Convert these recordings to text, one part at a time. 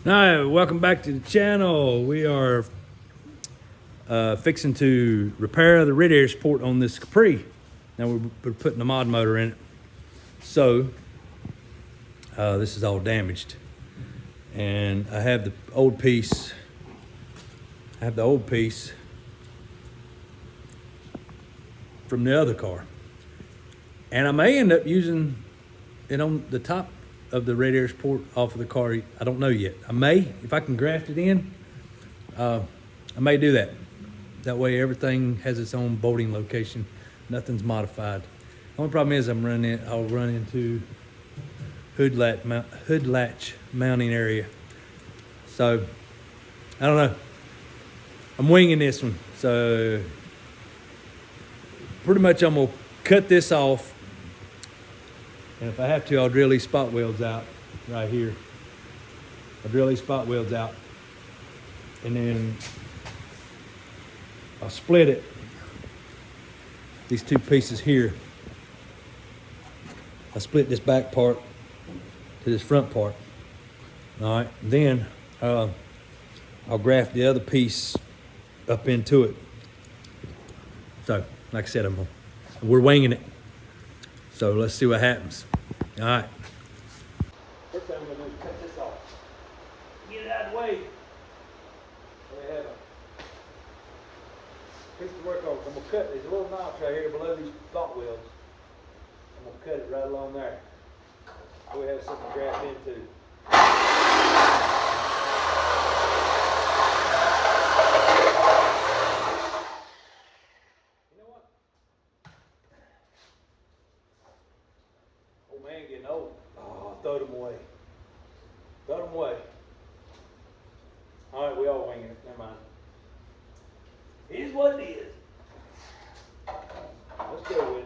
Hi, welcome back to the channel. We are fixing to repair the radiator support on this Capri. Now we're putting a mod motor in it. So this is all damaged. And I have the old piece. From the other car. And I may end up using it on the top of the radiator support off of the car. I don't know yet. I may, if I can graft it in, I may do that. That way everything has its own bolting location. Nothing's modified. The only problem is I'll run into hood latch mounting area. So, I don't know. I'm winging this one. So, pretty much I'm gonna cut this off. And if I have to, I'll drill these spot welds out right here. I'll drill these spot welds out. And then I'll split it. These two pieces here. I split this back part to this front part. All right, then I'll graft the other piece up into it. So, like I said, we're winging it. So let's see what happens. All right. First thing I'm gonna do is cut this off. Get it out of the way. So we have a piece to work on. I'm gonna cut, there's a little notch right here below these spot welds. I'm gonna cut it right along there. So we have something to graft into. You know what? Old man getting old. Oh, throw them away. Throw them away. All right, we all winging it. Never mind. It is what it is. Let's go with it.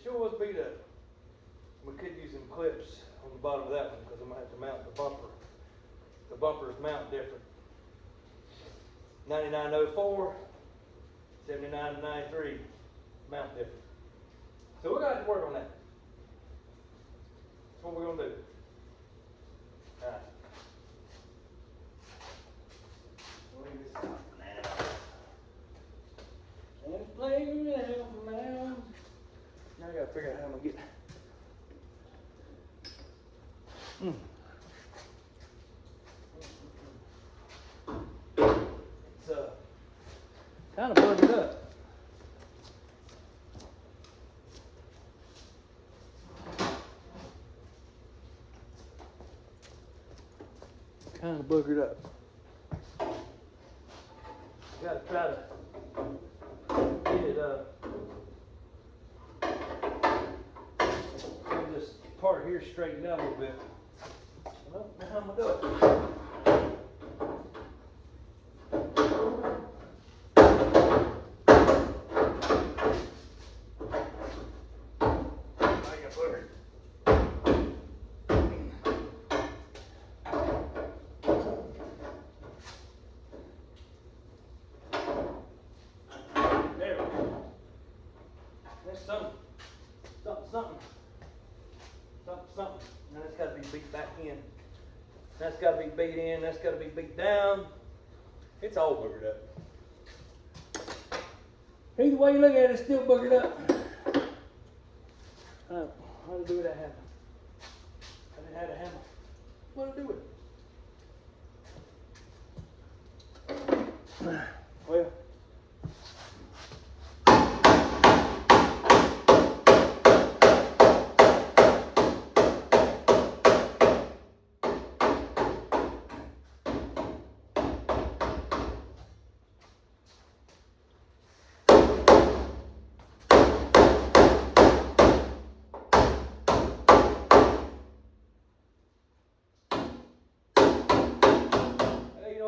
Sure was beat up. We could use some clips on the bottom of that one because I'm gonna have to mount the bumper. The bumpers mount different. 9904, 79 to 93 mount different. So we're gonna have to work on that. That's what we're gonna do. All right. Leave this out now. And play around now. Now I gotta figure out how I'm gonna get. It's kind of buggered up. Kind of buggered up. Gotta try to get it this part here straightened out a little bit. I don't know how I'm gonna do it. There we go. That's something. Now that's got to be beat back in. That's got to be beat in. That's got to be beat down. It's all boogered up. Either way you look at it, it's still boogered up. How to do with that hammer? I didn't have a hammer. What to do with it? Well.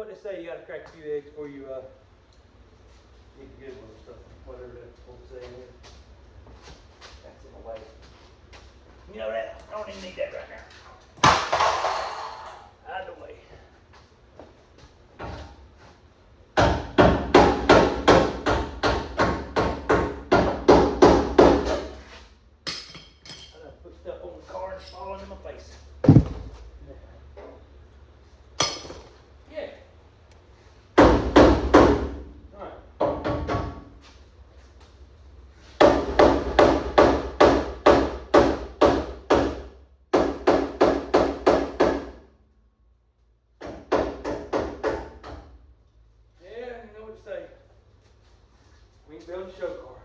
what they say, you gotta crack a few eggs before you eat the good ones, so whatever that's supposed to say here. That's in the way. You know that? I don't even need that right now. Out of the way. I done put stuff on the car and it's falling in my face. Yeah. Alright. Say, we can build a show car.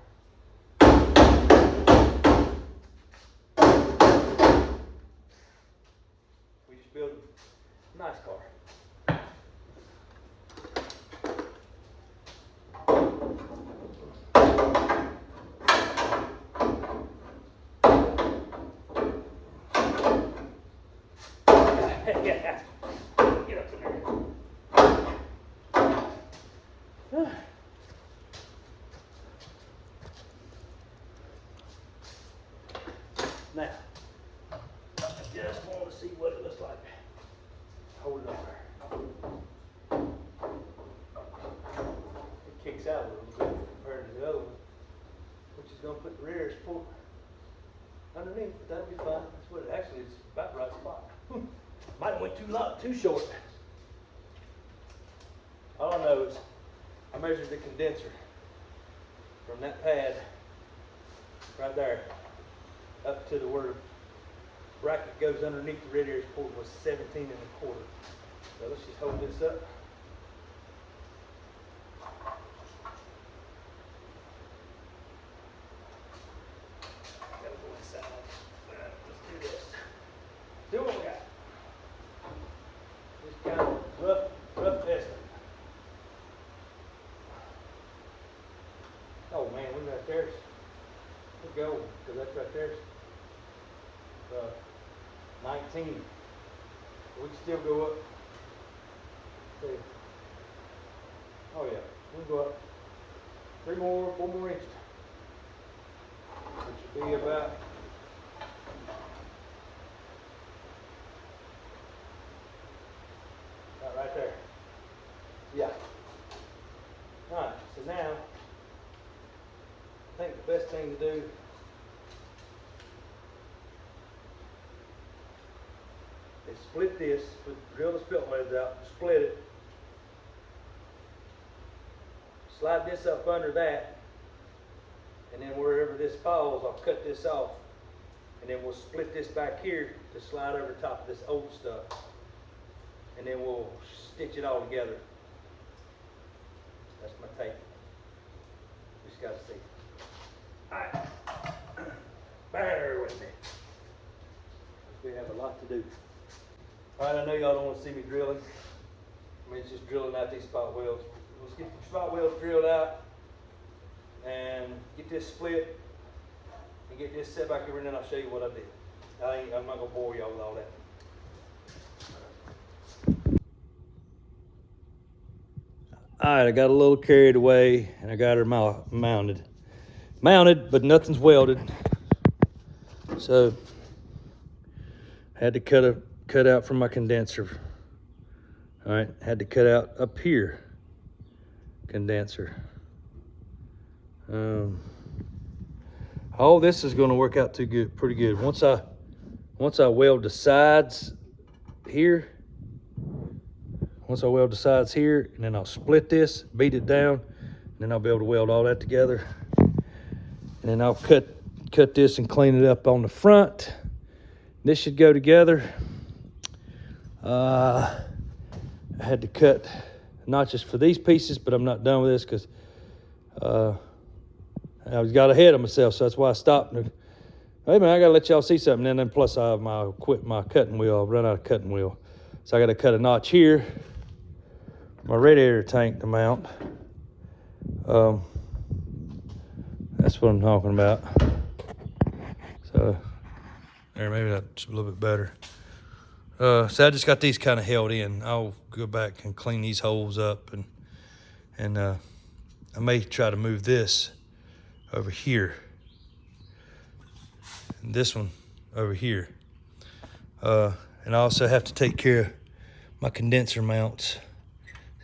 We just build a nice car. Yeah. Get up in there. Now, I just want to see what it looks like. Hold it on there. It kicks out a little bit compared to the other one, which is going to put the rear support underneath, but that'll be fine. That's what it actually is, about the right spot. Might have went too short. All I know is I measured the condenser from that pad right there up to the where the bracket goes underneath the radiator support was 17 1/4. So let's just hold this up. Gotta go inside. Let's do this. Do what we got. Just kind of rough estimate. Oh man, we got there. We're going, because that's right there. 19. We can still go up. See. Oh yeah, we can go up 4 more inches. Which would be about right there. Yeah. Alright, so now I think the best thing to do is split this, drill the split heads out, split it, slide this up under that, and then wherever this falls, I'll cut this off, and then we'll split this back here to slide over top of this old stuff, and then we'll stitch it all together. That's my tape. Just gotta see. Alright. Bear with me. We have a lot to do. Alright, I know y'all don't want to see me drilling. I mean, it's just drilling out these spot welds. Let's get the spot welds drilled out and get this split and get this set back here, and then I'll show you what I did. I'm not going to bore y'all with all that. Alright, I got a little carried away and I got her mounted, but nothing's welded. So, I had to cut out from my condenser. All right, had to cut out up here, condenser. All this is going to work out pretty good. Once I weld the sides here, and then I'll split this, beat it down, and then I'll be able to weld all that together. And then I'll cut this and clean it up on the front. This should go together. I had to cut notches for these pieces, but I'm not done with this because I got ahead of myself, so that's why I stopped. Wait a minute, I gotta let y'all see something. And then plus I quit my cutting wheel. I've run out of cutting wheel, so I gotta cut a notch here. My radiator tank to mount. That's what I'm talking about. So there, maybe that's a little bit better. So I just got these kind of held in. I'll go back and clean these holes up, and I may try to move this over here, and this one over here. And I also have to take care of my condenser mounts.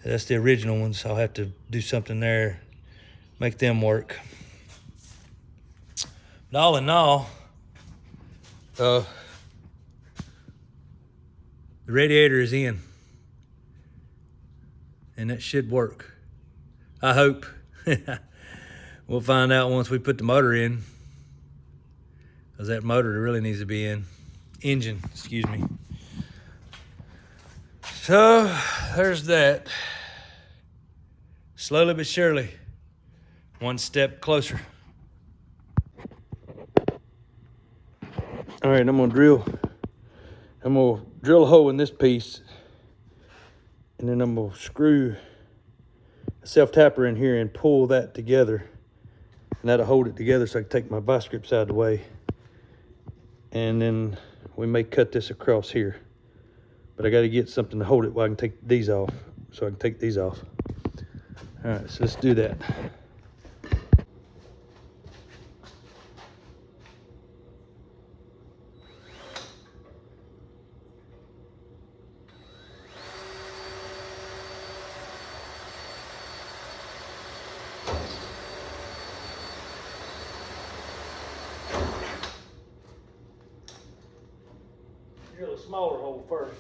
That's the original ones. I'll have to do something there, make them work. But all in all, the radiator is in, and that should work. I hope. We'll find out once we put the motor in, because that motor really needs to be in. Engine, excuse me. So there's that. Slowly but surely, one step closer. All right, I'm gonna drill a hole in this piece, and then I'm gonna screw a self-tapper in here and pull that together, and that'll hold it together so I can take my vice grips out of the way. And then we may cut this across here, but I got to get something to hold it while I can take these off, so I can take these off. All right, so let's do that. Drill a smaller hole first.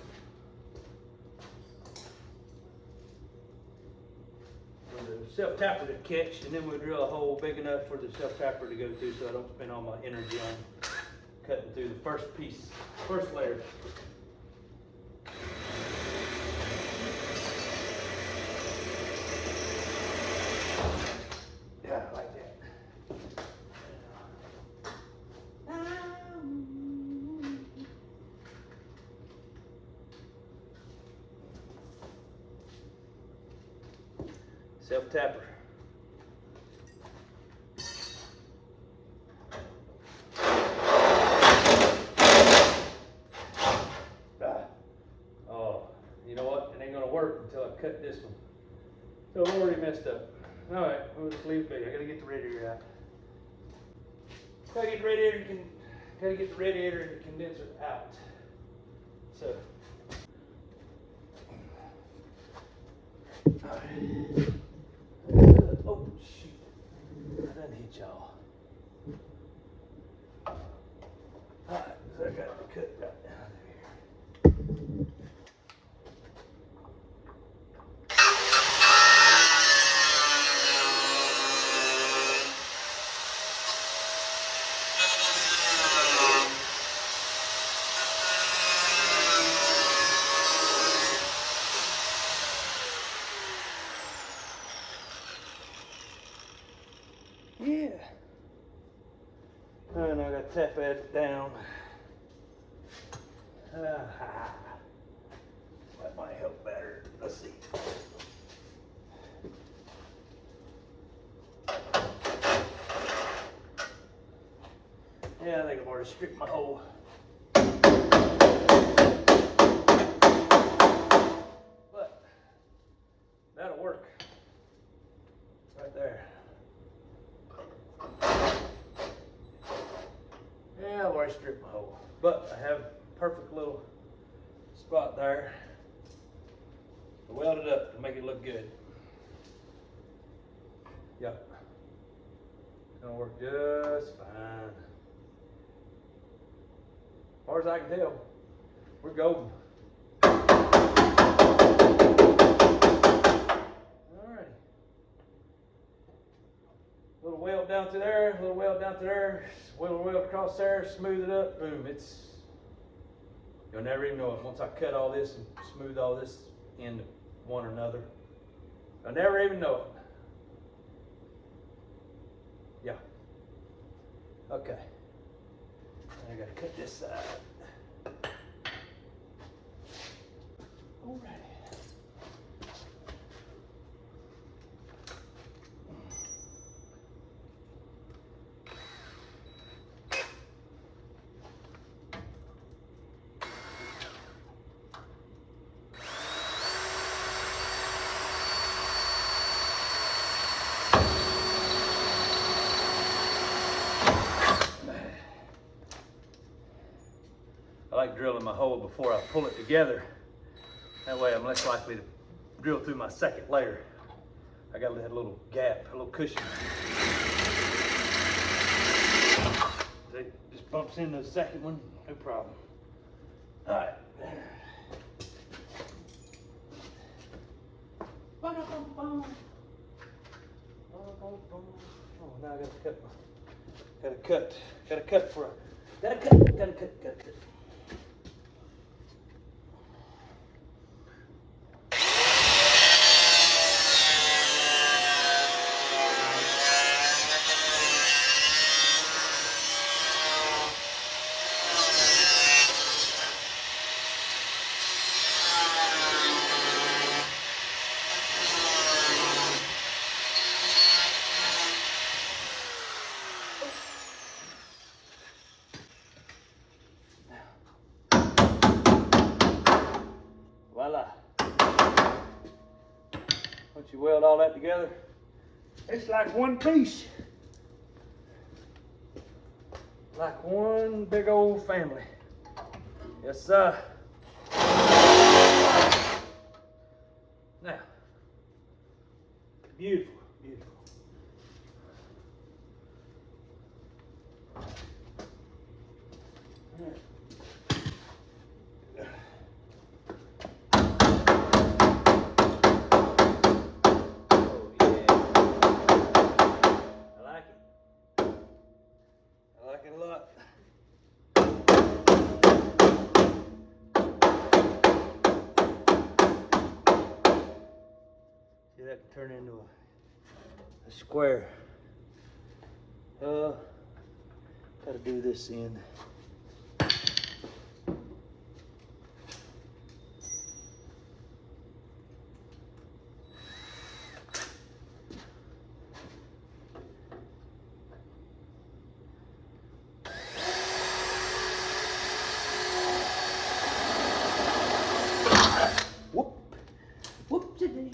For the self-tapper to catch, and then we'll drill a hole big enough for the self-tapper to go through, so I don't spend all my energy on cutting through the first piece, first layer. Yeah, I like that. Self-tapper. Oh, you know what? It ain't gonna work until I cut this one. So I've already messed up. All right, we'll just leave it be. I gotta get the radiator out. Gotta get the radiator and the condenser out. So. All right. Oh shoot! I done hit y'all. All right, so I got to cut right down there. Yeah. All right, now I got to tap it down. That might help better. Let's see. Yeah, I think I've already stripped my hole. But that'll work. Right there. Yeah, I've already stripped my hole. But I have a perfect little spot there. I welded up to make it look good. Yep. It's gonna work just fine. As far as I can tell, we're golden. Alrighty. Little weld down to there, little weld down to there, little weld across there, smooth it up, boom, you'll never even know it. Once I cut all this and smooth all this into one another, I'll never even know it. Yeah. Okay. I gotta cut this side. Alrighty. I like drilling my hole before I pull it together. That way I'm less likely to drill through my second layer. I got that little gap, a little cushion. It just bumps into the second one, no problem. All right. Oh, now I gotta cut for a, gotta cut. Voila. Once you weld all that together, it's like one piece. Like one big old family. Yes, sir. Now, beautiful, beautiful. All right. See, that can turn into a square. Gotta do this end. Whoop-de-dee.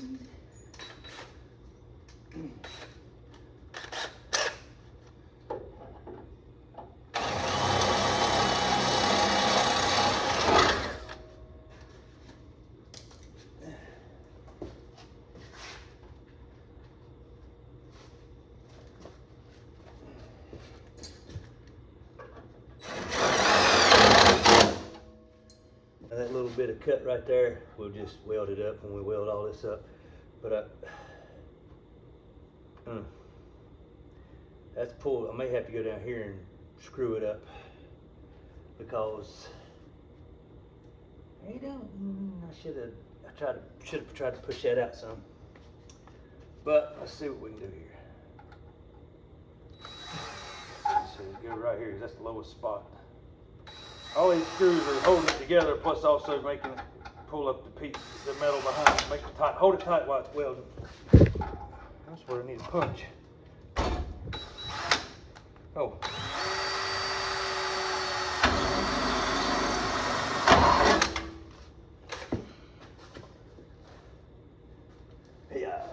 That little bit of cut right there, we'll just weld it up when we weld all this up. But that's pulled. I may have to go down here and screw it up because I should have tried to push that out some. But let's see what we can do here. Let's see, go right here. That's the lowest spot. All these screws are holding it together, plus also making it pull up the piece, the metal behind it, make it tight. Hold it tight while it's welding. That's where I need a punch. Oh. Yeah.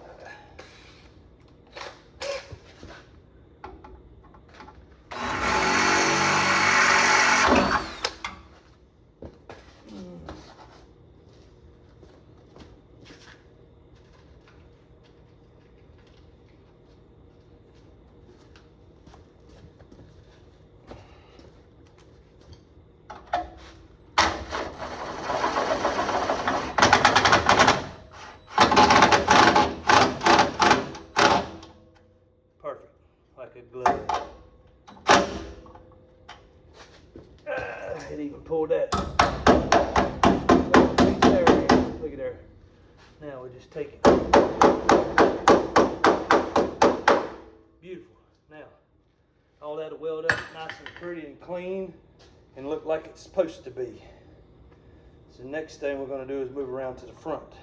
Perfect, like a glove. It even pulled that. Look at there. Now we just take it. Beautiful. Now, all that'll weld up nice and pretty and clean and look like it's supposed to be. So the next thing we're going to do is move around to the front.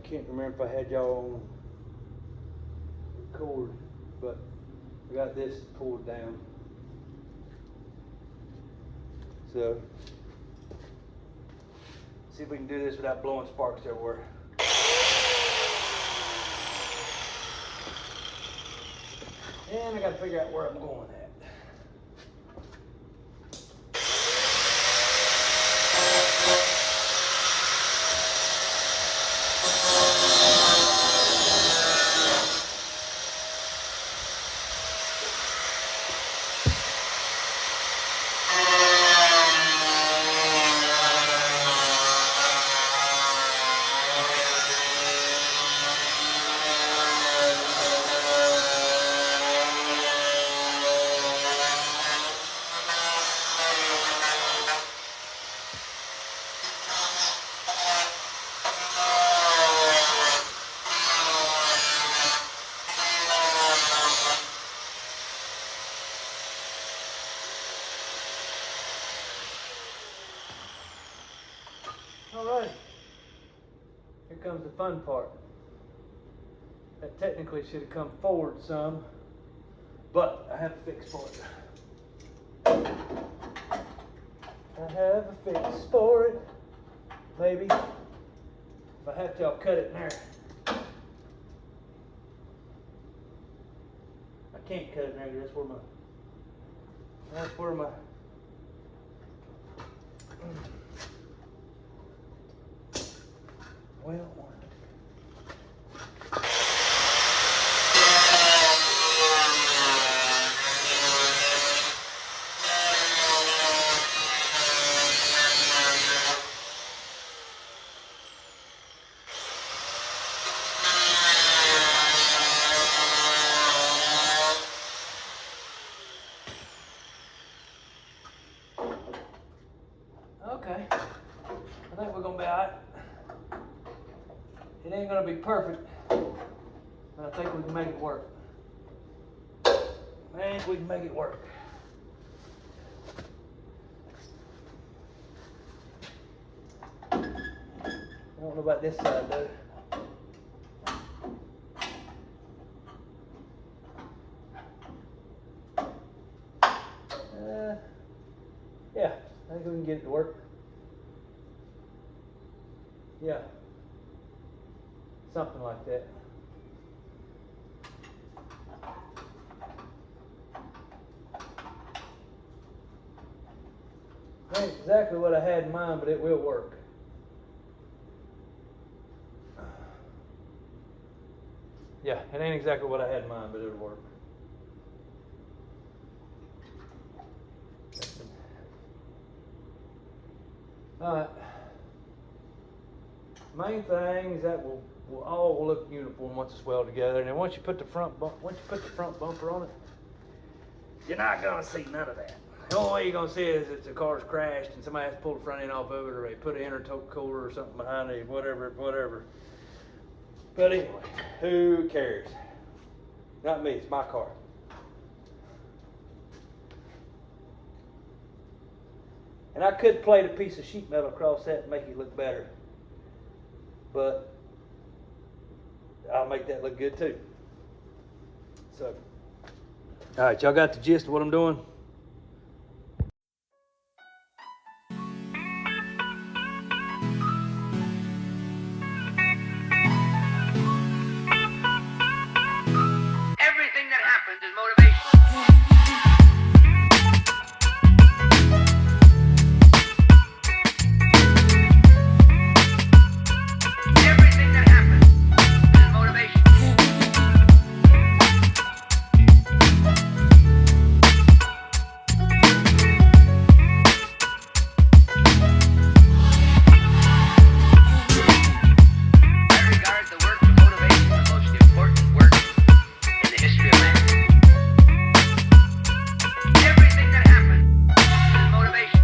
Can't remember if I had y'all on record, but I got this pulled down. So, see if we can do this without blowing sparks everywhere. And I got to figure out where I'm going at. Alright, here comes the fun part. That technically should have come forward some, but I have a fix for it. I have a fix for it. Maybe. If I have to, I'll cut it in there. I can't cut it in there because that's where my well, okay. I think we're gonna be alright. It ain't gonna be perfect, but I think we can make it work. I think we can make it work. I don't know about this side though. Yeah, I think we can get it to work. Yeah, something like that. Ain't exactly what I had in mind, but it will work. Yeah, it ain't exactly what I had in mind, but it'll work. Alright. Main thing is that will all look uniform once it's welded together, and then once you put the front bumper on it, you're not gonna see none of that. The only way you're gonna see it is if the car's crashed and somebody has to pull the front end off of it, or they put an intercooler or something behind it, whatever. But anyway, who cares? Not me, it's my car. And I could plate a piece of sheet metal across that and make it look better, but I'll make that look good too. So, all right, y'all got the gist of what I'm doing? Everything that happens is motivation. Everything that happens is motivation. I regard the work of motivation the most important work in the history of man. Everything that happens is motivation.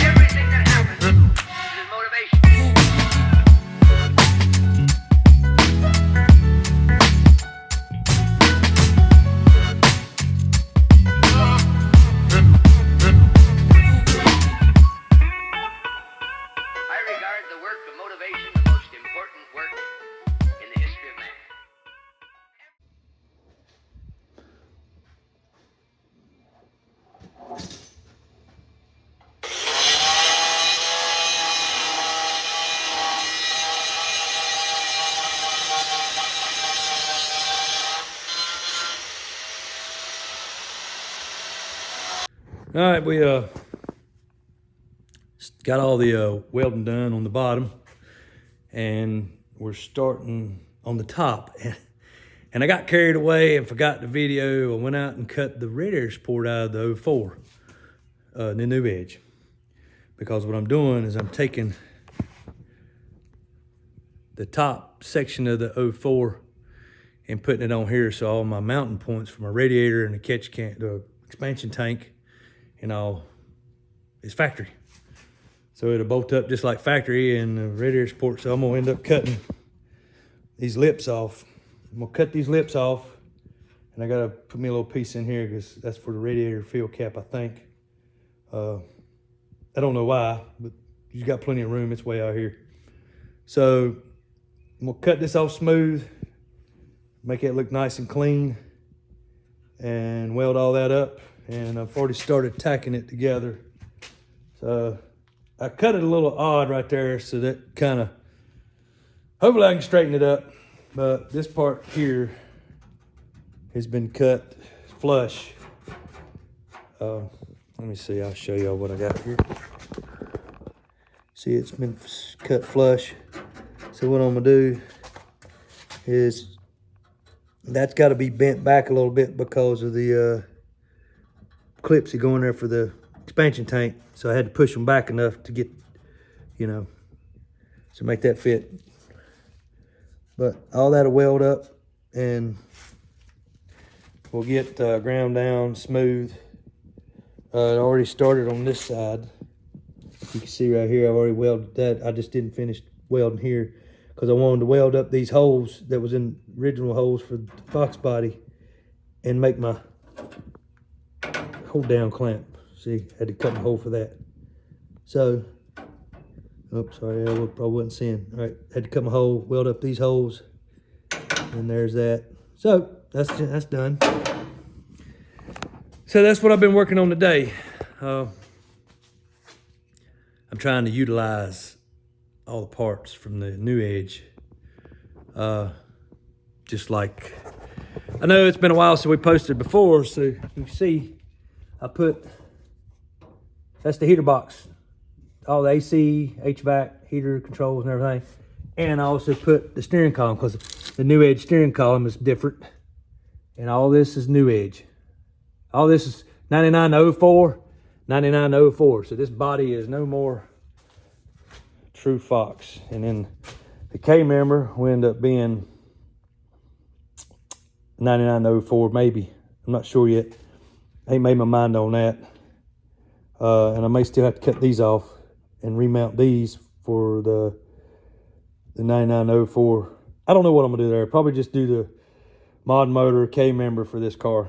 Everything that happens is motivation. I regard the work of motivation the most important work in the history of man. All right, we got all the welding done on the bottom, and we're starting on the top. And I got carried away and forgot the video. I went out and cut the radiator support out of the 04, the new edge. Because what I'm doing is I'm taking the top section of the 04 and putting it on here, so all my mounting points for my radiator and the catch can, the expansion tank, is factory. So it'll bolt up just like factory and the radiator support. So I'm gonna end up cutting these lips off. I'm gonna cut these lips off, and I gotta put me a little piece in here because that's for the radiator fill cap, I think. I don't know why, but you got plenty of room. It's way out here. So I'm gonna cut this off smooth, make it look nice and clean, and weld all that up. And I've already started tacking it together. So I cut it a little odd right there, so that kind of, hopefully I can straighten it up. But this part here has been cut flush. Let me see, I'll show y'all what I got here. See, it's been cut flush. So what I'm gonna do is, that's gotta be bent back a little bit because of the clips that go in there for the expansion tank. So I had to push them back enough to get, to make that fit. But all that'll weld up and we'll get ground down smooth. It already started on this side. You can see right here, I've already welded that. I just didn't finish welding here because I wanted to weld up these holes that was in original holes for the Fox body and make my hold down clamp. See, had to cut a hole for that. So, oops, sorry, I wasn't seeing. All right, had to cut my hole, weld up these holes, and there's that. So that's done. So that's what I've been working on today. I'm trying to utilize all the parts from the new edge. Just like, I know it's been a while since we posted before, so you can see I put, that's the heater box. All the AC, HVAC, heater controls and everything. And I also put the steering column because the new edge steering column is different. And all this is new edge. All this is 9904, 9904. So this body is no more true Fox. And then the K member will end up being 9904 maybe. I'm not sure yet. I ain't made my mind on that. And I may still have to cut these off and remount these for the 9904. I don't know what I'm gonna do there. Probably just do the mod motor K member for this car.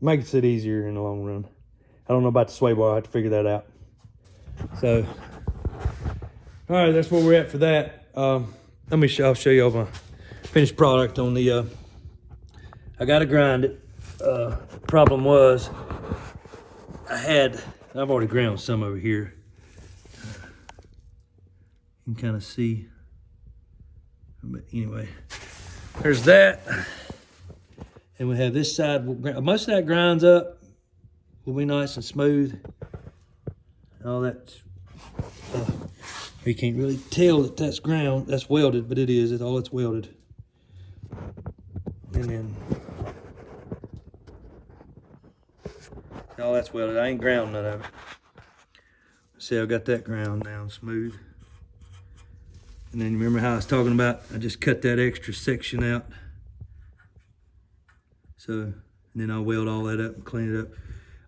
Makes it easier in the long run. I don't know about the sway bar. I have to figure that out. So, all right, that's where we're at for that. I'll show you all my finished product on the, I gotta grind it. Problem was, I've already ground some over here. You can kind of see, but anyway, there's that. And we have this side, most of that grinds up, will be nice and smooth. All that, you can't really tell that that's ground, that's welded, but it is, it's welded. And then, all that's welded, I ain't ground none of it. See, I got that ground down smooth. And then remember how I was talking about, I just cut that extra section out. So, and then I'll weld all that up and clean it up.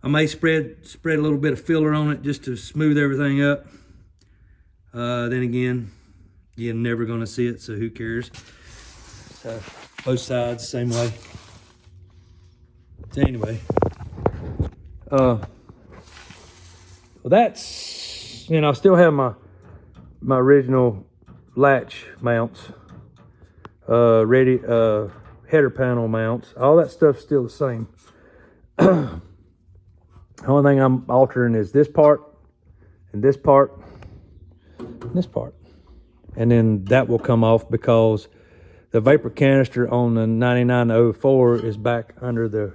I may spread a little bit of filler on it just to smooth everything up. Then again, you're never gonna see it, so who cares? So, both sides, same way. So anyway, well that's, I still have my original latch mounts, header panel mounts, all that stuff's still the same. The only thing I'm altering is this part and this part and this part, and then that will come off because the vapor canister on the 9904 is back under the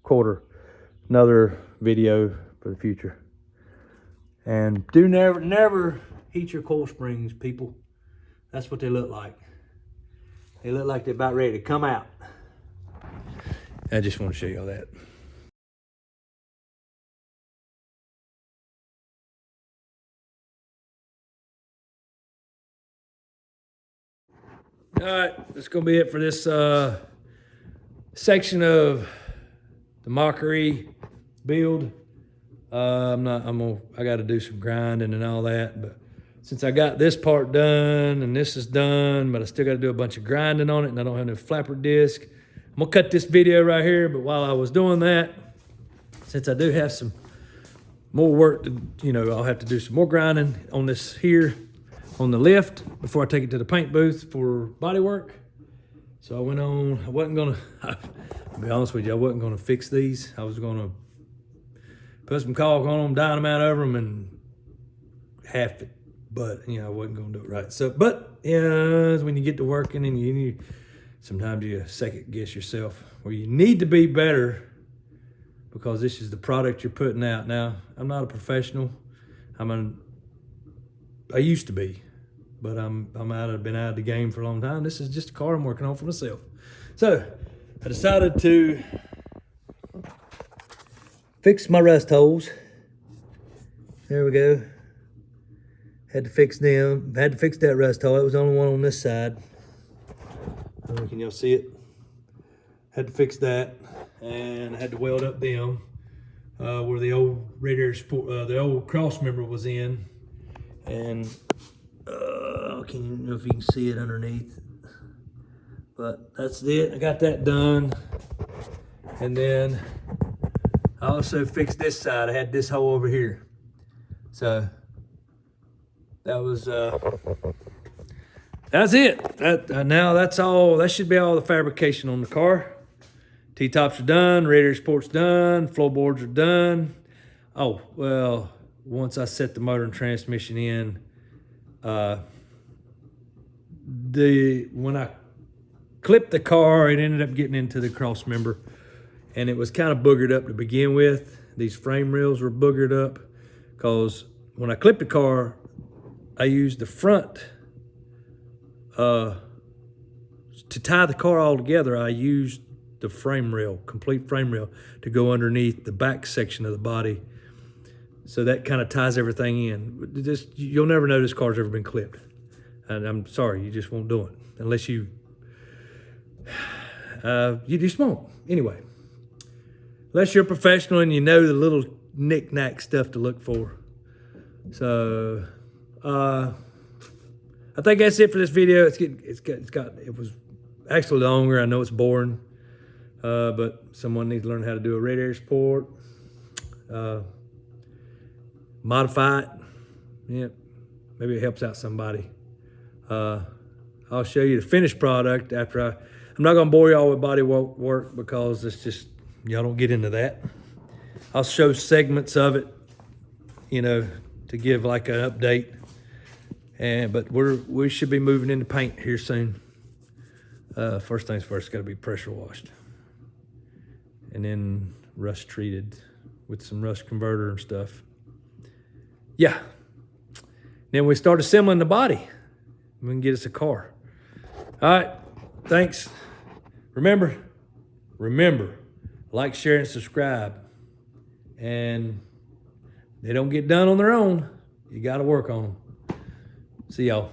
quarter. Another video for the future. And do never heat your coil springs, people. That's what they look like. They look like they're about ready to come out. I just want to show you all that. All right, that's gonna be it for this section of the Mockery build. I got to do some grinding and all that. But since I got this part done and this is done, but I still got to do a bunch of grinding on it, and I don't have no flapper disc, I'm gonna cut this video right here. But while I was doing that, since I do have some more work to, I'll have to do some more grinding on this here on the lift before I take it to the paint booth for body work. So I wasn't gonna, to be honest with you, I wasn't gonna fix these. I was gonna put some caulk on them, dynamite over them, and half it. But, I wasn't gonna do it right. So, but, when you get to working and sometimes you second guess yourself, where you need to be better because this is the product you're putting out. Now, I'm not a professional. I used to be, but I've been out of the game for a long time. This is just a car I'm working on for myself. So I decided to fix my rust holes. There we go. Had to fix them. Had to fix that rust hole. It was the only one on this side. Can y'all see it? Had to fix that, and I had to weld up them where the old radiator, the old cross member was in, and can you know if you can see it underneath? But that's it. I got that done, and then I also fixed this side. I had this hole over here, so that was that's it. Now that's all. That should be all the fabrication on the car. T-tops are done, radiator support's done, floorboards are done. Oh, well, once I set the motor and transmission in, when I clipped the car, it ended up getting into the cross member, and it was kind of boogered up to begin with. These frame rails were boogered up because when I clipped the car, I used the front to tie the car all together. I used the frame rail, complete frame rail, to go underneath the back section of the body. So that kind of ties everything in. You'll never know this car's ever been clipped. And I'm sorry, you just won't do it. Unless you just won't. Anyway, unless you're a professional and you know the little knick-knack stuff to look for. So, I think that's it for this video. It was actually longer. I know it's boring. But someone needs to learn how to do a radiator support, modify it. Yeah, maybe it helps out somebody. I'll show you the finished product after I'm not gonna bore y'all with body work because it's just, y'all don't get into that. I'll show segments of it, to give like an update. But we should be moving into paint here soon. First things first, gotta be pressure washed. And then rust treated with some rust converter and stuff. Yeah. Then we start assembling the body. We can get us a car. All right. Thanks. Remember, like, share, and subscribe. And they don't get done on their own. You got to work on them. See y'all.